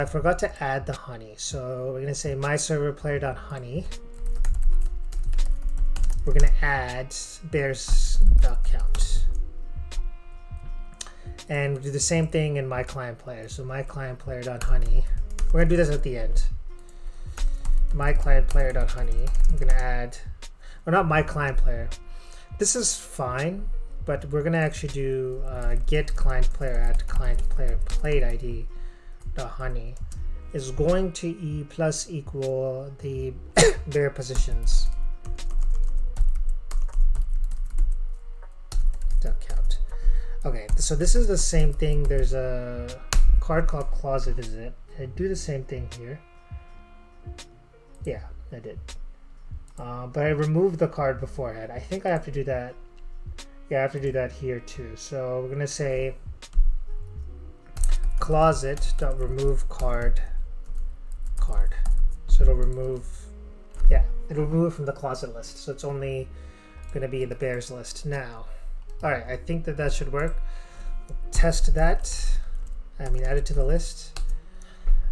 I forgot to add the honey, so we're gonna say my server player.honey. We're gonna add bears.count, and do the same thing in my client player. So my client player.honey. We're gonna do this at the end. My client player.honey. We're gonna add, or not my client player. This is fine, but we're gonna actually do get client player at client player played ID. The honey is going to plus equal the bear positions count. Okay, so this is the same thing. There's a card called closet visit. I do the same thing here. Yeah, I did. But I removed the card beforehand. I think I have to do that. Yeah, I have to do that here too. So we're gonna say closet.remove card. So it'll remove, yeah, it'll remove it from the closet list. So it's only going to be in the bears list now. All right, I think that should work. Test that. Add it to the list.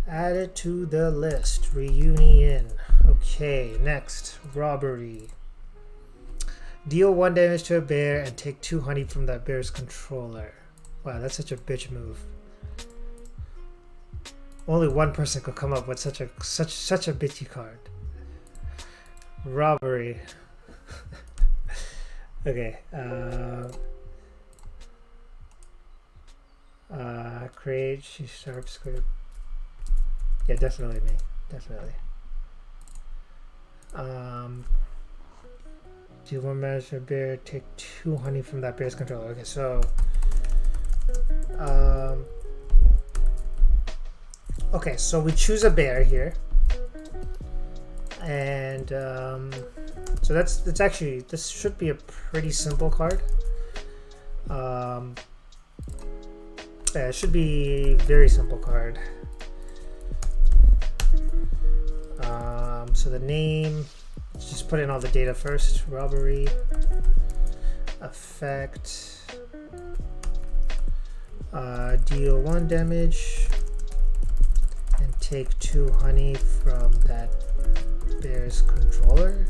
Add it to the list. Reunion. Okay, next, robbery. Deal 1 damage to a bear and take 2 honey from that bear's controller. Wow, that's such a bitch move. Only one person could come up with such a bitchy card. Robbery. Okay. Create C# script. Yeah, definitely me. Definitely. Do 1 damage to a bear, take 2 honey from that bear's controller. Okay, so okay, so we choose a bear here, and so that's actually, this should be a pretty simple card. Yeah, it should be a very simple card. So the name, let's just put in all the data first. Robbery, effect, deal 1 damage. Take 2 honey from that bear's controller,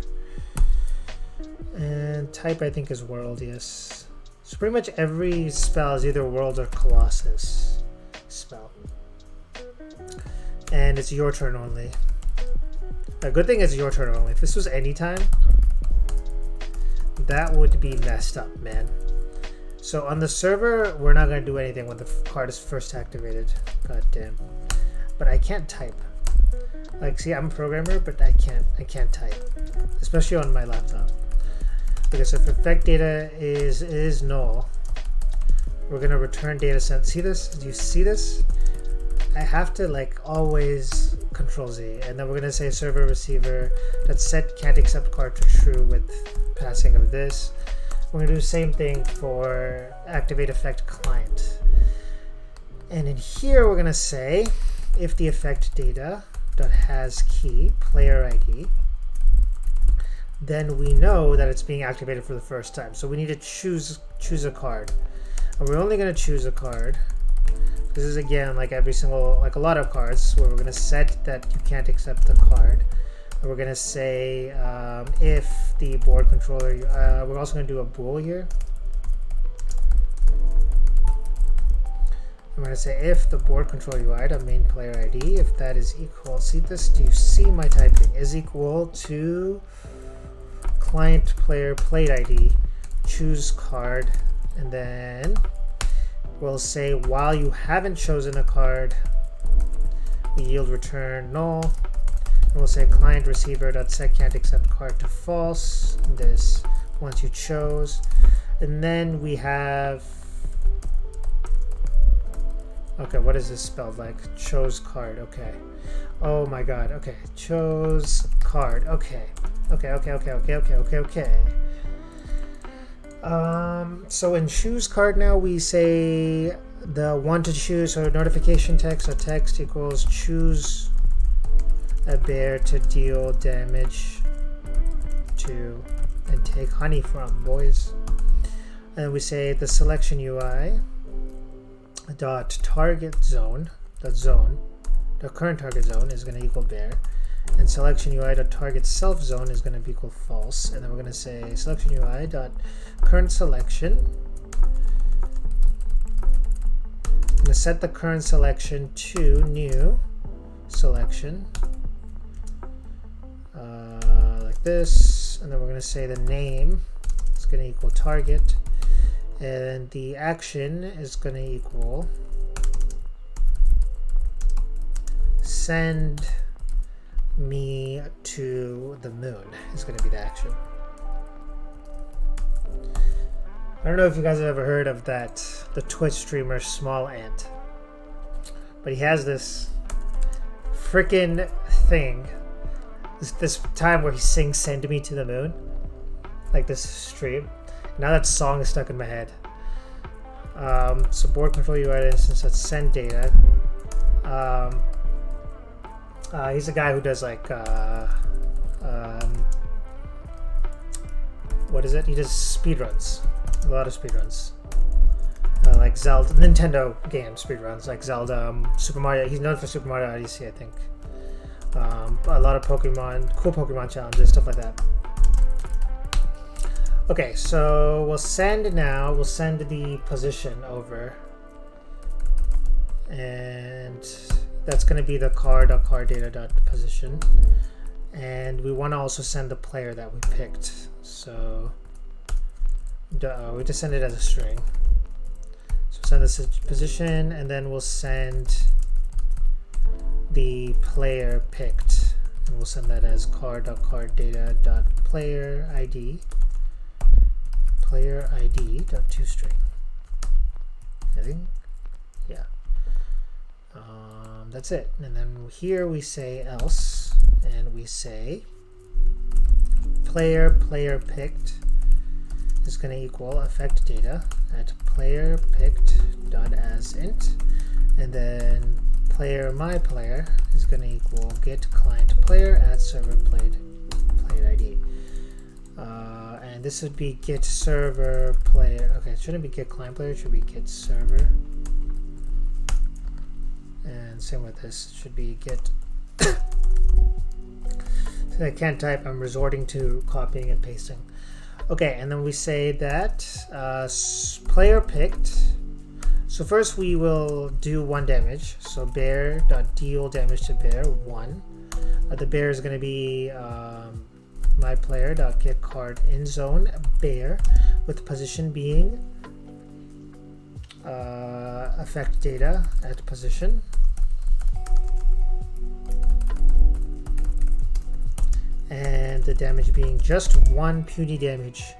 and type I think is world. Yes, so pretty much every spell is either world or colossus spell, and it's your turn only. A good thing is your turn only. If this was any time, that would be messed up, man. So on the server, we're not gonna do anything when the card is first activated. God damn. But I can't type. Like, see, I'm a programmer, but I can't type, especially on my laptop. Okay, so if effect data is null, we're gonna return data sent. See this? Do you see this? I have to like always Control Z, and then we're gonna say server receiver that set can't accept card to true with passing of this. We're gonna do the same thing for activate effect client, and in here we're gonna say if the effect data dot has key player ID, then we know that it's being activated for the first time. So we need to choose a card, and we're only going to choose a card. This is again like like a lot of cards where we're going to set that you can't accept the card, and we're going to say if the board controller. We're also going to do a bool here. I'm going to say if the board controller UI main player ID, if that is equal, see this, do you see my typing, is equal to client player played ID, choose card, and then we'll say while you haven't chosen a card, we yield return null, and we'll say client receiver.set can't accept card to false, this once you chose, and then we have, okay, what is this spelled like? Chose card, okay. Oh my god, okay. Chose card, okay. Okay. So in choose card now, we say the one to choose, so notification text, so text equals choose a bear to deal damage to and take honey from, boys. And we say the selection UI dot target zone dot zone the current target zone is going to equal bear, and selection UI dot target self zone is going to be equal false. And then we're going to say selection UI dot current selection. I'm going to set the current selection to new selection, like this, and then we're going to say the name is going to equal target, and the action is going to equal send me to the moon is going to be the action. I don't know if you guys have ever heard of the Twitch streamer Small Ant, but he has this freaking thing, this time where he sings "Send Me to the Moon," like this stream. Now that song is stuck in my head. So board control UI instance, let's send data. He's a guy who does like what is it? He does speedruns, a lot of speedruns, like Zelda, Nintendo game speedruns, like Zelda, Super Mario. He's known for Super Mario Odyssey, I think. A lot of Pokemon, cool Pokemon challenges, stuff like that. Okay, so we'll send now. We'll send the position over, and that's going to be the car.cardData.position, and we want to also send the player that we picked. So we just send it as a string. So send this position, and then we'll send the player picked, and we'll send that as car.cardData.player ID, player ID.toString. I think, yeah. That's it. And then here we say else, and we say player picked is going to equal affect data at player picked.asInt, and then player my player is going to equal get client player at server played ID. And this would be get server player. Okay, it shouldn't be get client player, it should be get server. And same with this, it should be get. Since I can't type, I'm resorting to copying and pasting. Okay, and then we say that player picked. So first we will do 1 damage. So bear.deal damage to bear 1. The bear is going to be my player.get card in zone bear, with the position being affect data at position. And the damage being just 1 puny damage.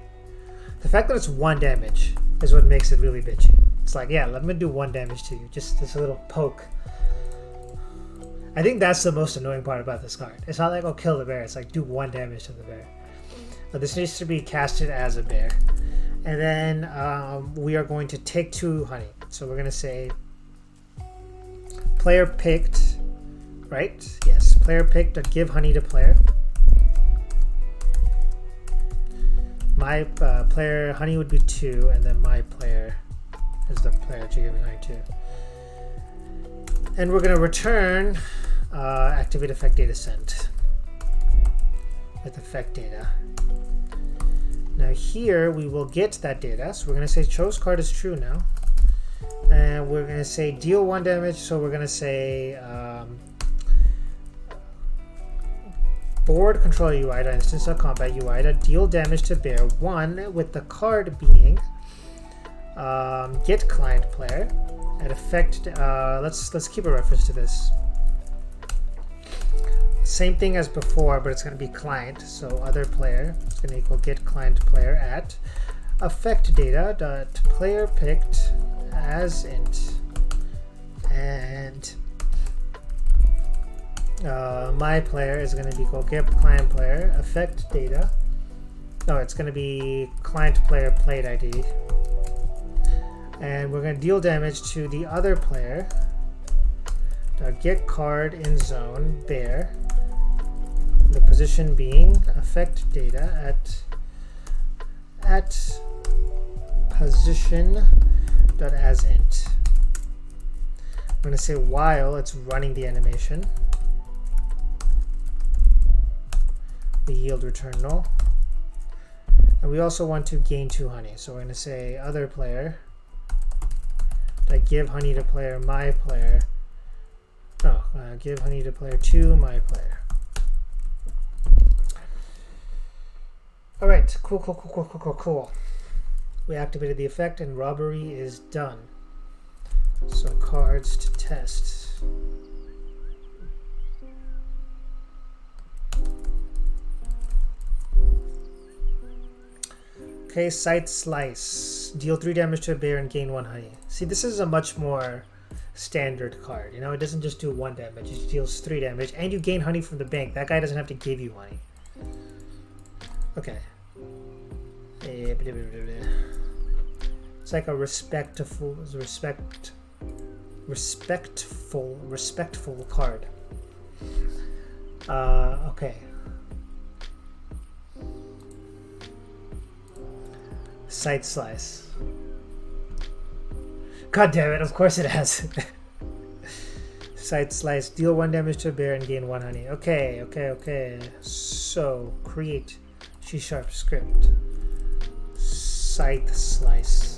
The fact that it's 1 damage is what makes it really bitchy. It's like, yeah, let me do 1 damage to you. Just this little poke. I think that's the most annoying part about this card. It's not like, oh, kill the bear. It's like, do 1 damage to the bear. But this needs to be casted as a bear. And then we are going to take 2 honey. So we're going to say player picked, right? Yes, player picked to give honey to player. My player honey would be 2, and then my player is the player that you're giving honey to. And we're going to return activate effect data sent with effect data. Now here we will get that data. So we're going to say chose card is true now. And we're going to say deal 1 damage. So we're going to say board control UI instance.combat UI deal damage to bear 1, with the card being get client player at effect. Let's keep a reference to this. Same thing as before, but it's going to be client. So other player is going to equal get client player at affect data dot player picked as int, and my player is going to be equal get client player affect data. No, it's going to be client player played ID, and we're going to deal damage to the other player. Get card in zone bear. The position being affect data at position.asInt. going to say while it's running the animation, the yield return null. And we also want to gain 2 honey. So we're going to say other player. Give honey to player my player. No, give honey to player 2 my player. All right, cool. We activated the effect and robbery is done. So cards to test. Okay, Sight Slice. Deal 3 damage to a bear and gain 1 honey. See, this is a much more standard card. You know, it doesn't just do 1 damage, it deals 3 damage, and you gain honey from the bank. That guy doesn't have to give you honey. Okay. It's like a respectful card. Okay. Sight Slice. God damn it, of course it has. Sight Slice. Deal 1 damage to a bear and gain 1 honey. Okay. So, create C# script. Sight Slice.